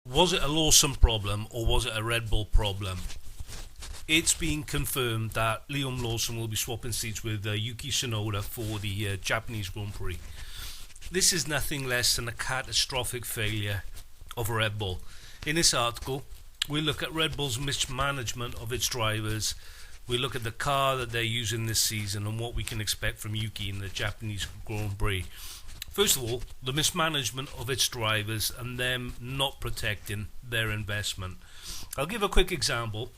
Was it a Lawson problem or was it a Red Bull problem? It's been confirmed that Liam Lawson will be swapping seats with Yuki Tsunoda for the Japanese Grand Prix. This is nothing less than a catastrophic failure of Red Bull. In this article, we look at Red Bull's mismanagement of its drivers. We look at the car that they're using this season and what we can expect from Yuki in the Japanese Grand Prix. First of all, the mismanagement of its drivers and them not protecting their investment. I'll give a quick example.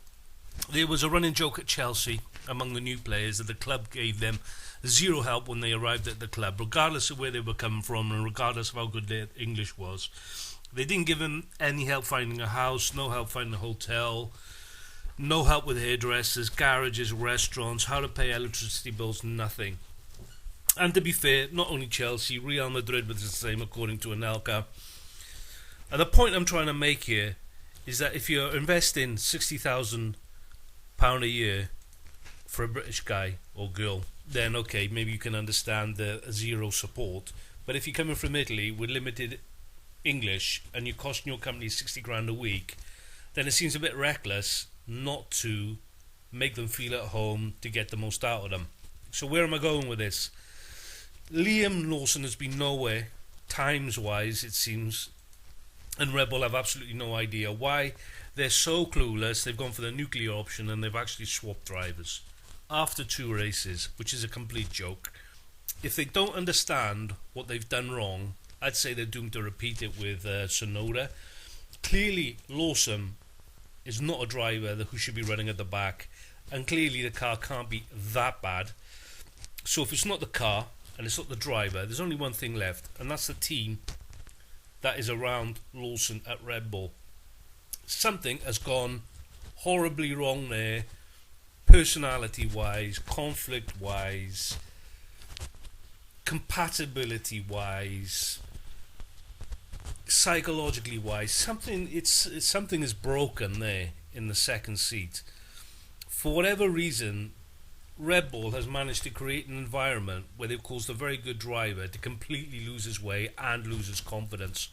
There was a running joke at Chelsea among the new players that the club gave them zero help when they arrived at the club, regardless of where they were coming from and regardless of how good their English was. They didn't give them any help finding a house, no help finding a hotel, no help with hairdressers, garages, restaurants, how to pay electricity bills, nothing. And to be fair, not only Chelsea, Real Madrid was the same according to Anelka. And the point I'm trying to make here is that if you're investing £60,000 a year for a British guy or girl, then okay, maybe you can understand the zero support. But if you're coming from Italy with limited English and you're costing your company 60 grand a week, then it seems a bit reckless not to make them feel at home to get the most out of them. So where am I going with this? Liam Lawson has been nowhere, times-wise it seems, and Red Bull have absolutely no idea why they're so clueless. They've gone for the nuclear option and they've actually swapped drivers after 2 races, which is a complete joke. If they don't understand what they've done wrong, I'd say they're doomed to repeat it with Tsunoda. Clearly, Lawson is not a driver who should be running at the back, and clearly the car can't be that bad. So if it's not the car and it's not the driver, there's only one thing left, and that's the team that is around Lawson at Red Bull. Something has gone horribly wrong there, personality-wise, conflict-wise, compatibility-wise, psychologically wise. Something is broken there in the second seat. For whatever reason, Red Bull has managed to create an environment where they've caused a very good driver to completely lose his way and lose his confidence.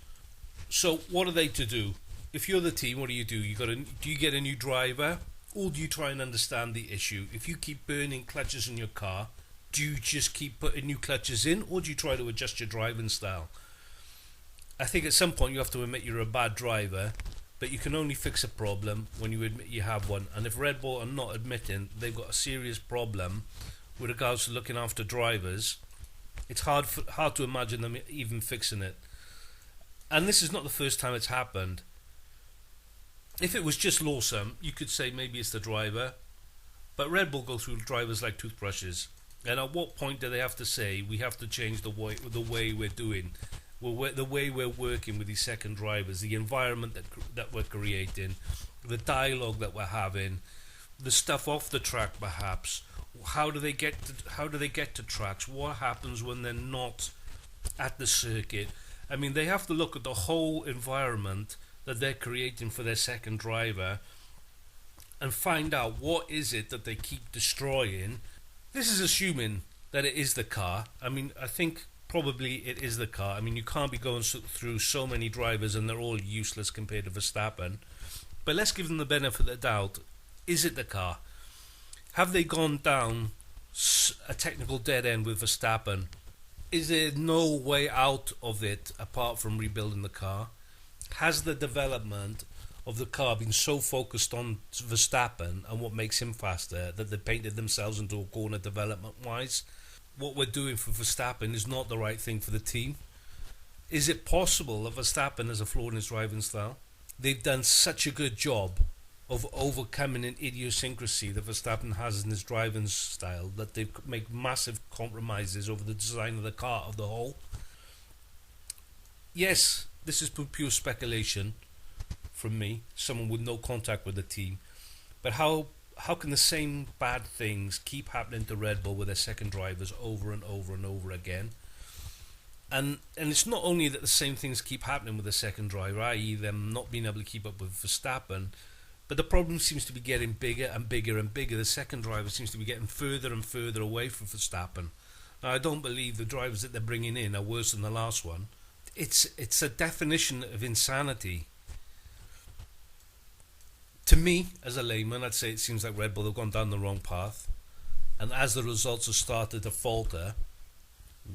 So what are they to do? If you're the team, what do? Do you get a new driver, or do you try and understand the issue? If you keep burning clutches in your car, do you just keep putting new clutches in, or do you try to adjust your driving style? I think at some point you have to admit you're a bad driver, but you can only fix a problem when you admit you have one. And if Red Bull are not admitting they've got a serious problem with regards to looking after drivers, it's hard to imagine them even fixing it. And this is not the first time it's happened. If it was just Lawson, you could say maybe it's the driver, but Red Bull go through drivers like toothbrushes. And at what point do they have to say we have to change the way we're doing? The way we're working with these second drivers, the environment that we're creating, the dialogue that we're having, the stuff off the track perhaps. How do they get to tracks? What happens when they're not at the circuit? I mean, they have to look at the whole environment that they're creating for their second driver and find out what is it that they keep destroying. This is assuming that it is the car. I mean, I think probably it is the car. I mean, you can't be going through so many drivers and they're all useless compared to Verstappen. But let's give them the benefit of the doubt. Is it the car? Have they gone down a technical dead end with Verstappen? Is there no way out of it apart from rebuilding the car? Has the development of the car been so focused on Verstappen and what makes him faster that they painted themselves into a corner development-wise? What we're doing for Verstappen is not the right thing for the team. Is it possible that Verstappen has a flaw in his driving style? They've done such a good job of overcoming an idiosyncrasy that Verstappen has in his driving style that they've made massive compromises over the design of the car of the whole. Yes, this is pure speculation from me, someone with no contact with the team, but how can the same bad things keep happening to Red Bull with their second drivers over and over and over again? And it's not only that the same things keep happening with the second driver, i.e. them not being able to keep up with Verstappen, but the problem seems to be getting bigger and bigger and bigger. The second driver seems to be getting further and further away from Verstappen. Now, I don't believe the drivers that they're bringing in are worse than the last one. It's a definition of insanity. me, as a layman, I'd say it seems like Red Bull have gone down the wrong path, and as the results have started to falter,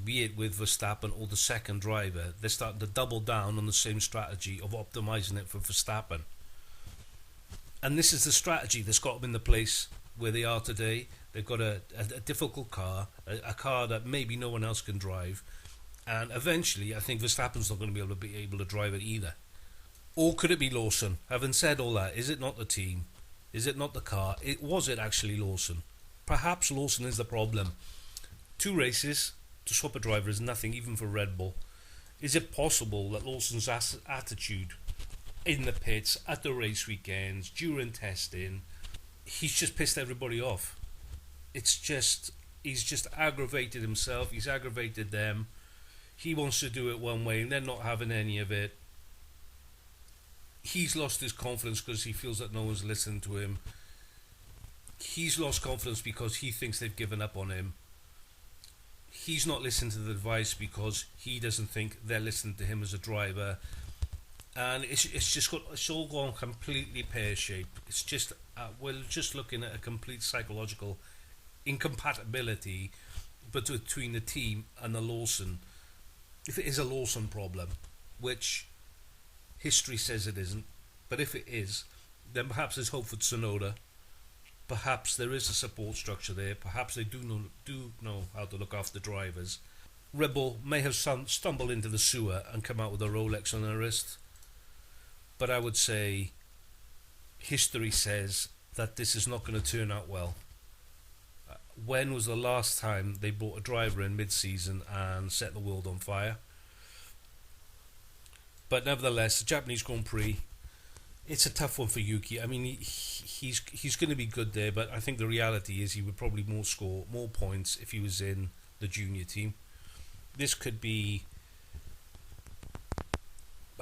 be it with Verstappen or the second driver, they're starting to double down on the same strategy of optimising it for Verstappen. And this is the strategy that's got them in the place where they are today. They've got a difficult car, a car that maybe no one else can drive, and eventually I think Verstappen's not going to be able to drive it either. Or could it be Lawson? Having said all that, is it not the team? Is it not the car? Was it actually Lawson? Perhaps Lawson is the problem. 2 races to swap a driver is nothing, even for Red Bull. Is it possible that Lawson's attitude in the pits, at the race weekends, during testing, he's just pissed everybody off? It's just, he's just aggravated himself, he's aggravated them. He wants to do it one way and they're not having any of it. He's lost his confidence because he feels that no one's listening to him. He's lost confidence because he thinks they've given up on him. He's not listening to the advice because he doesn't think they're listening to him as a driver. And it's all gone completely pear-shaped. It's just, we're just looking at a complete psychological incompatibility between the team and the Lawson. If it is a Lawson problem, which history says it isn't, but if it is, then perhaps there's hope for Tsunoda. Perhaps there is a support structure there. Perhaps they do know how to look after drivers. Red Bull may have stumbled into the sewer and come out with a Rolex on their wrist, but I would say history says that this is not going to turn out well. When was the last time they brought a driver in mid-season and set the world on fire? But nevertheless, the Japanese Grand Prix, it's a tough one for Yuki. I mean, he's going to be good there, but I think the reality is he would probably score more points if he was in the junior team. This could be...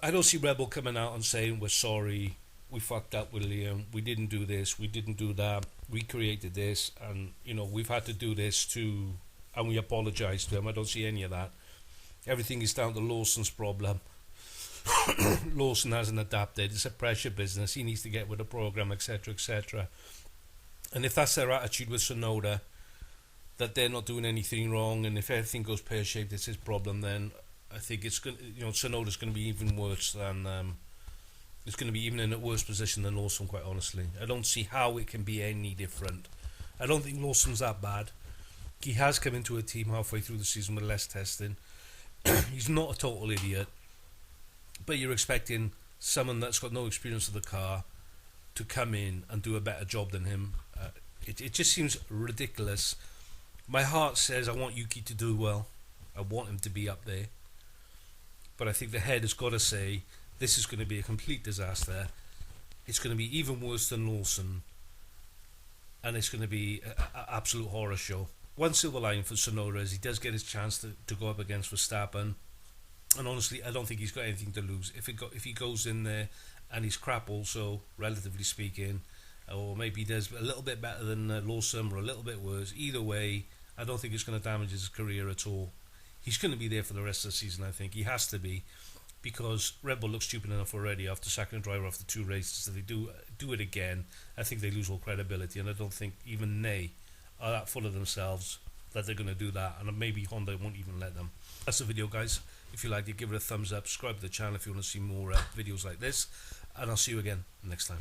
I don't see Red Bull coming out and saying, we're sorry, we fucked up with Liam, we didn't do this, we didn't do that, we created this, and, you know, we've had to do this too, and we apologise to him. I don't see any of that. Everything is down to Lawson's problem. Lawson hasn't adapted. It's a pressure business. He needs to get with the program, etc., etc. And if that's their attitude with Tsunoda, that they're not doing anything wrong, and if everything goes pear-shaped, it's his problem, then I think it's going. You know, Tsunoda's going to be even worse than. It's going to be even in a worse position than Lawson. Quite honestly, I don't see how it can be any different. I don't think Lawson's that bad. He has come into a team halfway through the season with less testing. He's not a total idiot. But you're expecting someone that's got no experience of the car to come in and do a better job than him. It just seems ridiculous. My heart says I want Yuki to do well. I want him to be up there. But I think the head has got to say this is going to be a complete disaster. It's going to be even worse than Lawson. And it's going to be an absolute horror show. One silver lining for Tsunoda is he does get his chance to go up against Verstappen. And honestly, I don't think he's got anything to lose. If he goes in there and he's crap also, relatively speaking, or maybe he does a little bit better than Lawson or a little bit worse, either way, I don't think it's going to damage his career at all. He's going to be there for the rest of the season, I think. He has to be, because Red Bull looks stupid enough already after sacking a driver after 2 races. If they do it again, I think they lose all credibility, and I don't think even they are that full of themselves that they're going to do that, and maybe Honda won't even let them. That's the video, guys. If you liked it, give it a thumbs up, subscribe to the channel if you want to see more videos like this, and I'll see you again next time.